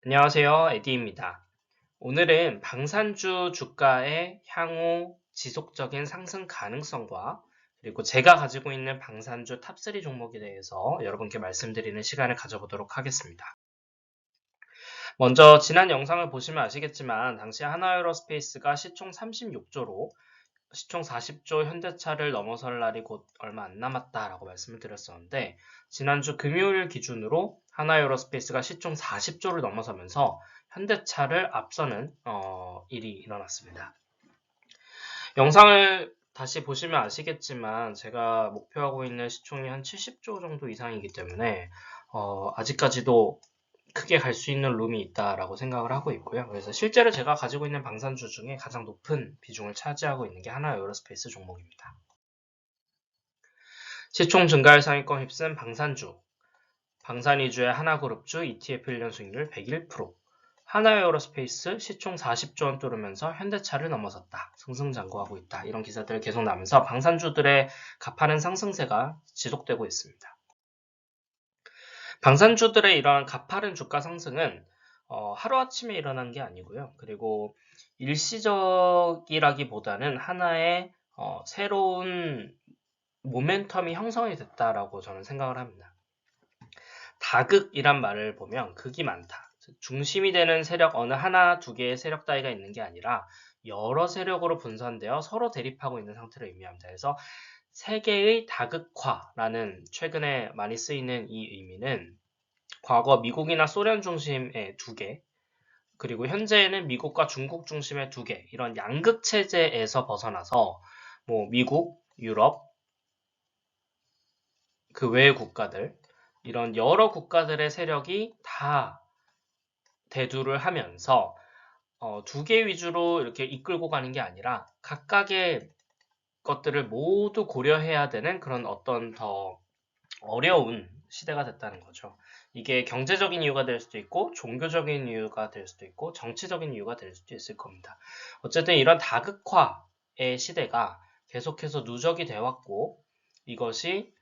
안녕하세요. 에디입니다. 오늘은 방산주 주가의 향후 지속적인 상승 가능성과 그리고 제가 가지고 있는 방산주 탑3 종목에 대해서 여러분께 말씀드리는 시간을 가져보도록 하겠습니다. 먼저 지난 영상을 보시면 아시겠지만 당시 하나에어로스페이스가 시총 36조로 시총 40조 현대차를 넘어설 날이 곧 얼마 안 남았다라고 말씀을 드렸었는데 지난주 금요일 기준으로 하나에어로스페이스가 시총 40조를 넘어서면서 현대차를 앞서는 일이 일어났습니다. 영상을 다시 보시면 아시겠지만 제가 목표하고 있는 시총이 한 70조 정도 이상이기 때문에 아직까지도 크게 갈 수 있는 룸이 있다라고 생각을 하고 있고요. 그래서 실제로 제가 가지고 있는 방산주 중에 가장 높은 비중을 차지하고 있는 게 하나에어로스페이스 종목입니다. 시총 증가율 상위권 휩쓴 방산주, 방산 위주의 하나그룹주 ETF 1년 수익률 101%, 하나에어로스페이스 시총 40조 원 뚫으면서 현대차를 넘어섰다. 승승장구하고 있다. 이런 기사들 계속 나면서 방산주들의 가파른 상승세가 지속되고 있습니다. 방산주들의 이러한 가파른 주가 상승은 하루아침에 일어난 게 아니고요. 그리고 일시적이라기보다는 하나의 새로운 모멘텀이 형성이 됐다라고 저는 생각을 합니다. 다극이란 말을 보면 극이 많다. 중심이 되는 세력 어느 하나, 두 개의 세력 따위가 있는 게 아니라 여러 세력으로 분산되어 서로 대립하고 있는 상태를 의미합니다. 그래서 세계의 다극화라는 최근에 많이 쓰이는 이 의미는 과거 미국이나 소련 중심의 두 개, 그리고 현재는 미국과 중국 중심의 두 개, 이런 양극 체제에서 벗어나서 미국, 유럽, 그 외의 국가들, 이런 여러 국가들의 세력이 다 대두를 하면서 두 개 위주로 이렇게 이끌고 가는 게 아니라 각각의 것들을 모두 고려해야 되는 그런 어떤 더 어려운 시대가 됐다는 거죠. 이게 경제적인 이유가 될 수도 있고 종교적인 이유가 될 수도 있고 정치적인 이유가 될 수도 있을 겁니다. 어쨌든 이런 다극화의 시대가 계속해서 누적이 되어 왔고 이것이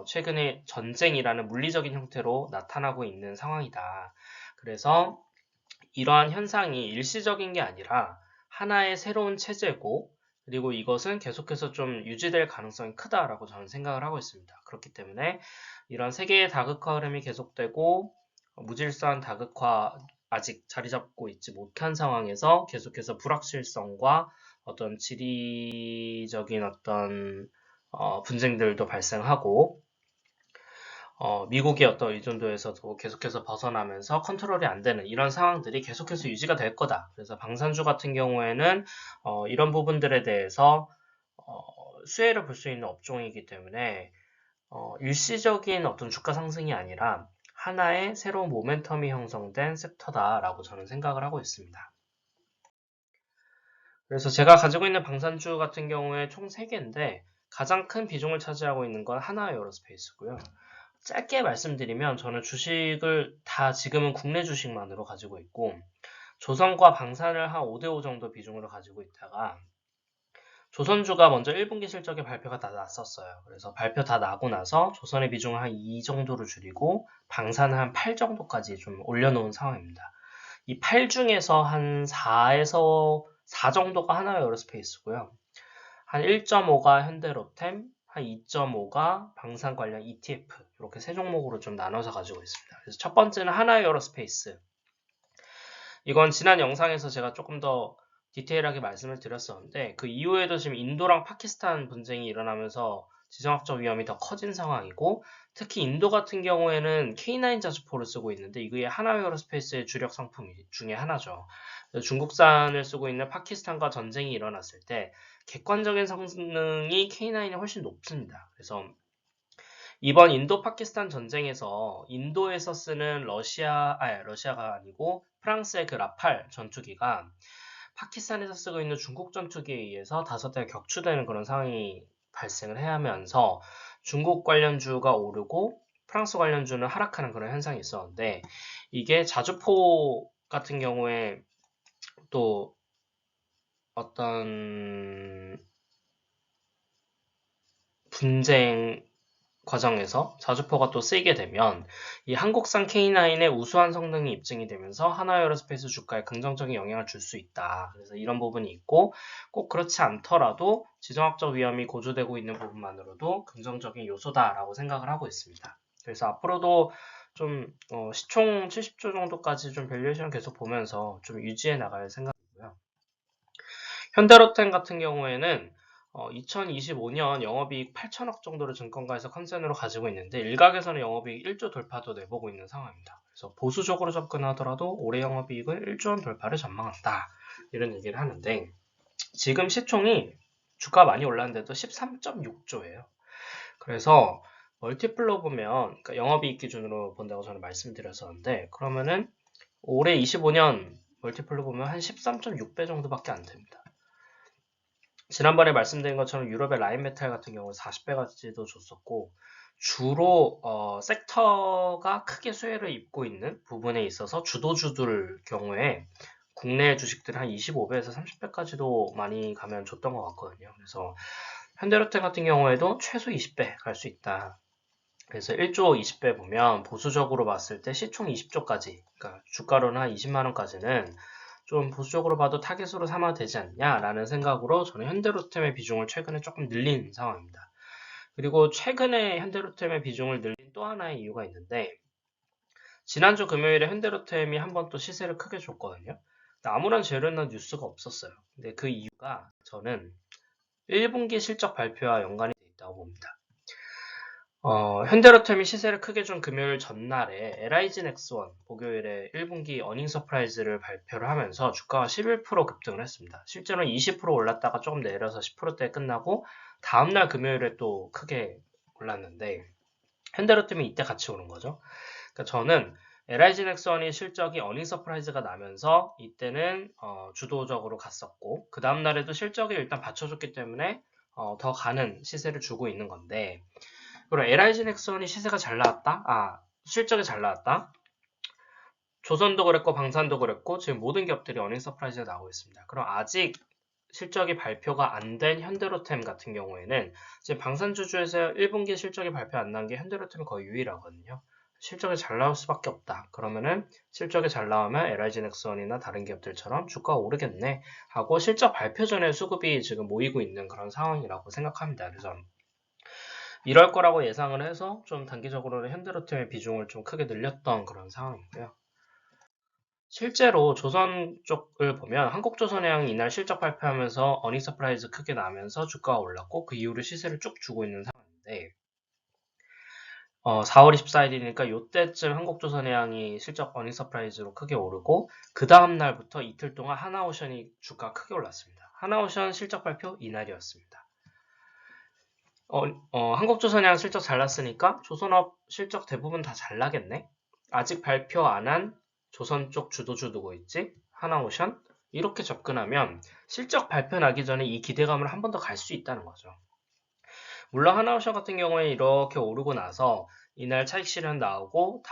최근에 전쟁이라는 물리적인 형태로 나타나고 있는 상황이다. 그래서 이러한 현상이 일시적인 게 아니라 하나의 새로운 체제고 그리고 이것은 계속해서 좀 유지될 가능성이 크다라고 저는 생각을 하고 있습니다. 그렇기 때문에 이런 세계의 다극화 흐름이 계속되고 무질서한 다극화 아직 자리 잡고 있지 못한 상황에서 계속해서 불확실성과 어떤 지리적인 어떤 분쟁들도 발생하고 미국의 어떤 의존도에서도 계속해서 벗어나면서 컨트롤이 안 되는 이런 상황들이 계속해서 유지가 될 거다. 그래서 방산주 같은 경우에는 이런 부분들에 대해서 수혜를 볼 수 있는 업종이기 때문에 일시적인 어떤 주가 상승이 아니라 하나의 새로운 모멘텀이 형성된 섹터다라고 저는 생각을 하고 있습니다. 그래서 제가 가지고 있는 방산주 같은 경우에 총 3개인데 가장 큰 비중을 차지하고 있는 건 하나에어로스페이스고요. 짧게 말씀드리면 저는 주식을 다 지금은 국내 주식만으로 가지고 있고 조선과 방산을 한 5대5 정도 비중으로 가지고 있다가 조선주가 먼저 1분기 실적의 발표가 다 났었어요. 그래서 발표 다 나고 나서 조선의 비중을 한 2 정도로 줄이고 방산을 한 8 정도까지 좀 올려놓은 상황입니다. 이 8 중에서 한 4에서 4 정도가 하나에어로스페이스고요. 한 1.5가 현대로템, 한 2.5가 방산 관련 ETF 이렇게 세 종목으로 좀 나눠서 가지고 있습니다. 그래서 첫 번째는 하나에어로스페이스. 이건 지난 영상에서 제가 조금 더 디테일하게 말씀을 드렸었는데 그 이후에도 지금 인도랑 파키스탄 분쟁이 일어나면서 지정학적 위험이 더 커진 상황이고 특히 인도 같은 경우에는 K9 자주포를 쓰고 있는데 이게 하나에어로스페이스의 주력 상품 중에 하나죠. 중국산을 쓰고 있는 파키스탄과 전쟁이 일어났을 때 객관적인 성능이 K9이 훨씬 높습니다. 그래서 이번 인도 파키스탄 전쟁에서 인도에서 쓰는 러시아가 아니고 프랑스의 그 라팔 전투기가 파키스탄에서 쓰고 있는 중국 전투기에 의해서 5대가 격추되는 그런 상황이 발생을 해 하면서 중국 관련주가 오르고 프랑스 관련주는 하락하는 그런 현상이 있었는데 이게 자주포 같은 경우에 또 어떤 분쟁 과정에서 자주포가 또 쓰이게 되면 이 한국산 K9의 우수한 성능이 입증이 되면서 하나에어로스페이스 주가에 긍정적인 영향을 줄 수 있다. 그래서 이런 부분이 있고 꼭 그렇지 않더라도 지정학적 위험이 고조되고 있는 부분만으로도 긍정적인 요소다라고 생각을 하고 있습니다. 그래서 앞으로도 좀 시총 70조 정도까지 좀 밸류에이션을 계속 보면서 좀 유지해 나갈 생각이고요. 현대로템 같은 경우에는 2025년 영업이익 8천억 정도를 증권가에서 컨센으로 가지고 있는데 일각에서는 영업이익 1조 돌파도 내보고 있는 상황입니다. 그래서 보수적으로 접근하더라도 올해 영업이익을 1조 원 돌파를 전망한다. 이런 얘기를 하는데 지금 시총이 주가 많이 올랐는데도 13.6조예요. 그래서 멀티플로 보면 그러니까 영업이익 기준으로 본다고 저는 말씀드렸었는데 그러면은 올해 25년 멀티플로 보면 한 13.6배 정도밖에 안 됩니다. 지난번에 말씀드린 것처럼 유럽의 라인메탈 같은 경우는 40배까지도 줬었고 주로 섹터가 크게 수혜를 입고 있는 부분에 있어서 주도주들 경우에 국내 주식들 한 25배에서 30배까지도 많이 가면 줬던 것 같거든요. 그래서 현대로템 같은 경우에도 최소 20배 갈 수 있다. 그래서 1조 20배 보면 보수적으로 봤을 때 시총 20조까지, 그러니까 주가로는 한 20만 원까지는 좀 보수적으로 봐도 타겟으로 삼아도 되지 않냐라는 생각으로 저는 현대로템의 비중을 최근에 조금 늘린 상황입니다. 그리고 최근에 현대로템의 비중을 늘린 또 하나의 이유가 있는데 지난주 금요일에 현대로템이 한번 또 시세를 크게 줬거든요. 아무런 재료나 뉴스가 없었어요. 근데 그 이유가 저는 1분기 실적 발표와 연관이 돼 있다고 봅니다. 현대로템이 시세를 크게 준 금요일 전날에 LIG 넥스원 목요일에 1분기 어닝 서프라이즈를 발표를 하면서 주가가 11% 급등을 했습니다. 실제로 20% 올랐다가 조금 내려서 10%대에 끝나고 다음날 금요일에 또 크게 올랐는데 현대로템이 이때 같이 오른 거죠. 그러니까 저는 LIG 넥스원이 실적이 어닝 서프라이즈가 나면서 이때는 주도적으로 갔었고 그 다음날에도 실적이 일단 받쳐줬기 때문에 더 가는 시세를 주고 있는 건데 그리고 LIG 넥슨이 시세가 잘 나왔다? 실적이 잘 나왔다? 조선도 그랬고 방산도 그랬고 지금 모든 기업들이 어닝 서프라이즈가 나오고 있습니다. 그럼 아직 실적이 발표가 안 된 현대로템 같은 경우에는 지금 방산주주에서 1분기 실적이 발표 안 난 게 현대로템이 거의 유일하거든요. 실적이 잘 나올 수밖에 없다. 그러면은 실적이 잘 나오면 LIG 넥슨이나 다른 기업들처럼 주가가 오르겠네 하고 실적 발표 전에 수급이 지금 모이고 있는 그런 상황이라고 생각합니다. 그래서 이럴 거라고 예상을 해서 좀 단기적으로는 현대로템의 비중을 좀 크게 늘렸던 그런 상황이고요. 실제로 조선 쪽을 보면 한국조선해양이 이날 실적 발표하면서 어닝 서프라이즈 크게 나면서 주가가 올랐고 그 이후로 시세를 쭉 주고 있는 상황인데 4월 24일이니까 이때쯤 한국조선해양이 실적 어닝 서프라이즈로 크게 오르고 그 다음 날부터 이틀 동안 하나오션이 주가 크게 올랐습니다. 하나오션 실적 발표 이날이었습니다. 한국조선해양 실적 잘 났으니까 조선업 실적 대부분 다 잘 나겠네? 아직 발표 안 한 조선 쪽 주도주 누구 있지? 하나오션? 이렇게 접근하면 실적 발표 나기 전에 이 기대감을 한 번 더 갈 수 있다는 거죠. 물론 하나오션 같은 경우에 이렇게 오르고 나서 이날 차익 실현 나오고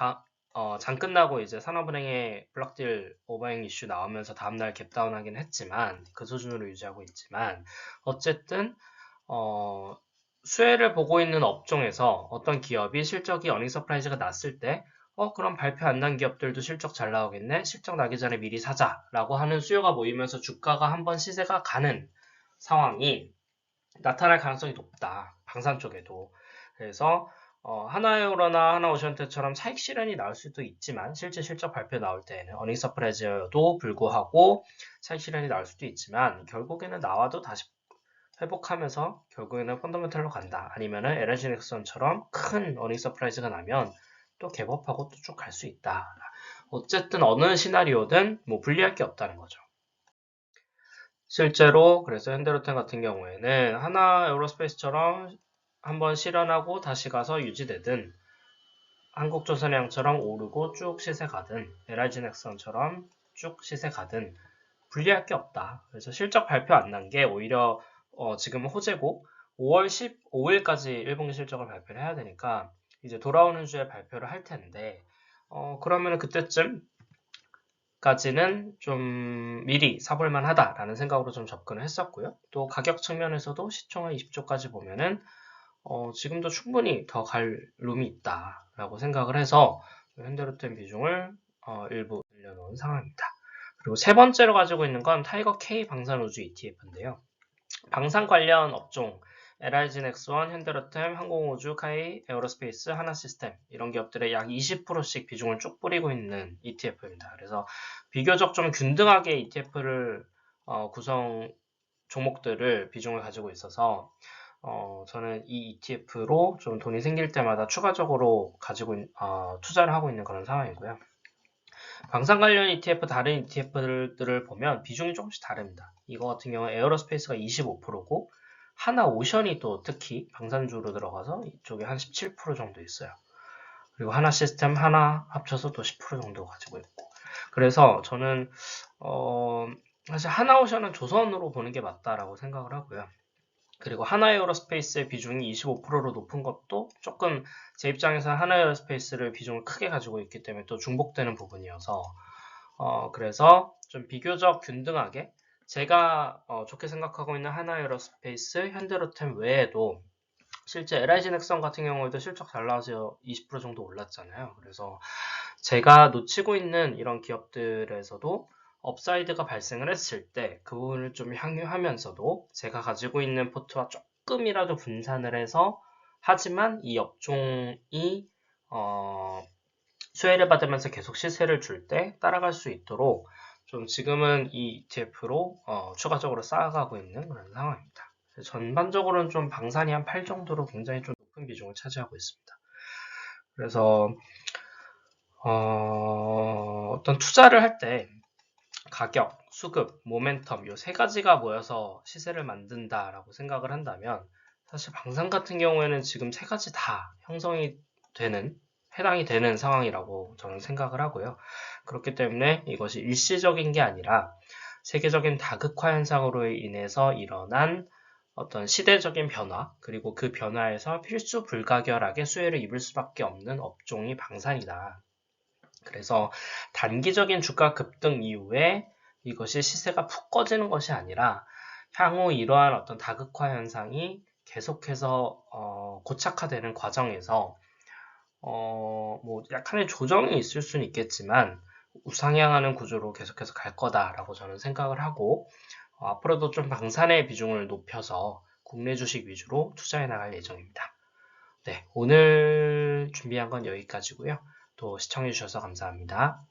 장 끝나고 이제 산업은행의 블록딜 오버행 이슈 나오면서 다음날 갭다운 하긴 했지만 그 수준으로 유지하고 있지만 어쨌든 수혜를 보고 있는 업종에서 어떤 기업이 실적이 어닝 서프라이즈가 났을 때 그럼 발표 안 난 기업들도 실적 잘 나오겠네? 실적 나기 전에 미리 사자라고 하는 수요가 모이면서 주가가 한번 시세가 가는 상황이 나타날 가능성이 높다. 방산 쪽에도. 그래서 하나에어로나 하나오션트처럼 차익 실현이 나올 수도 있지만 실제 실적 발표 나올 때에는 어닝 서프라이즈여도 불구하고 차익 실현이 나올 수도 있지만 결국에는 나와도 다시 회복하면서 결국에는 펀더멘털로 간다. 아니면은 LG 넥슨처럼 큰 어닝 서프라이즈가 나면 또 갭업하고 또 쭉 갈 수 있다. 어쨌든 어느 시나리오든 뭐 불리할 게 없다는 거죠. 실제로 그래서 현대로템 같은 경우에는 하나 에어로스페이스처럼 한번 실현하고 다시 가서 유지되든 한국조선해양처럼 오르고 쭉 시세 가든 LG 넥슨처럼 쭉 시세 가든 불리할 게 없다. 그래서 실적 발표 안 난 게 오히려 지금은 호재고 5월 15일까지 1분기 실적을 발표를 해야 되니까 이제 돌아오는 주에 발표를 할 텐데 그러면 그때쯤까지는 좀 미리 사볼만 하다라는 생각으로 좀 접근을 했었고요. 또 가격 측면에서도 시총을 20조까지 보면은 지금도 충분히 더 갈 룸이 있다라고 생각을 해서 현대로템 비중을 일부 늘려놓은 상황입니다. 그리고 세 번째로 가지고 있는 건 타이거 K 방산우주 ETF인데요. 방산 관련 업종, LIG 넥스원, 현대로템, 항공우주, 카이, 에어로스페이스, 하나시스템 이런 기업들의 약 20%씩 비중을 쭉 뿌리고 있는 ETF입니다. 그래서 비교적 좀 균등하게 ETF를 구성 종목들을 비중을 가지고 있어서 저는 이 ETF로 좀 돈이 생길 때마다 추가적으로 투자를 하고 있는 그런 상황이고요. 방산 관련 ETF, 다른 ETF들을 보면 비중이 조금씩 다릅니다. 이거 같은 경우는 에어로스페이스가 25%고 하나오션이 또 특히 방산주로 들어가서 이쪽에 한 17% 정도 있어요. 그리고 하나시스템 하나 합쳐서 또 10% 정도 가지고 있고. 그래서 저는 사실 하나오션은 조선으로 보는 게 맞다라고 생각을 하고요. 그리고 하나에어로스페이스의 비중이 25%로 높은 것도 조금 제 입장에서 하나에어로스페이스를 비중을 크게 가지고 있기 때문에 또 중복되는 부분이어서 그래서 좀 비교적 균등하게 제가 좋게 생각하고 있는 하나에어로스페이스, 현대로템 외에도 실제 LIG 넥선 같은 경우에도 실적 잘 나와서 20% 정도 올랐잖아요. 그래서 제가 놓치고 있는 이런 기업들에서도 업사이드가 발생을 했을 때 그 부분을 좀 향유하면서도 제가 가지고 있는 포트와 조금이라도 분산을 해서 하지만 이 업종이 수혜를 받으면서 계속 시세를 줄 때 따라갈 수 있도록 좀 지금은 이 ETF로 추가적으로 쌓아가고 있는 그런 상황입니다. 전반적으로는 좀 방산이 한 8 정도로 굉장히 좀 높은 비중을 차지하고 있습니다. 그래서 어떤 투자를 할 때 가격, 수급, 모멘텀 이 세 가지가 모여서 시세를 만든다라고 생각을 한다면 사실 방산 같은 경우에는 지금 세 가지 다 해당이 되는 상황이라고 저는 생각을 하고요. 그렇기 때문에 이것이 일시적인 게 아니라 세계적인 다극화 현상으로 인해서 일어난 어떤 시대적인 변화, 그리고 그 변화에서 필수 불가결하게 수혜를 입을 수밖에 없는 업종이 방산이다. 그래서 단기적인 주가 급등 이후에 이것이 시세가 푹 꺼지는 것이 아니라 향후 이러한 어떤 다극화 현상이 계속해서 고착화되는 과정에서 뭐 약간의 조정이 있을 수는 있겠지만 우상향하는 구조로 계속해서 갈 거다라고 저는 생각을 하고 앞으로도 좀 방산의 비중을 높여서 국내 주식 위주로 투자해 나갈 예정입니다. 네, 오늘 준비한 건 여기까지고요. 또 시청해 주셔서 감사합니다.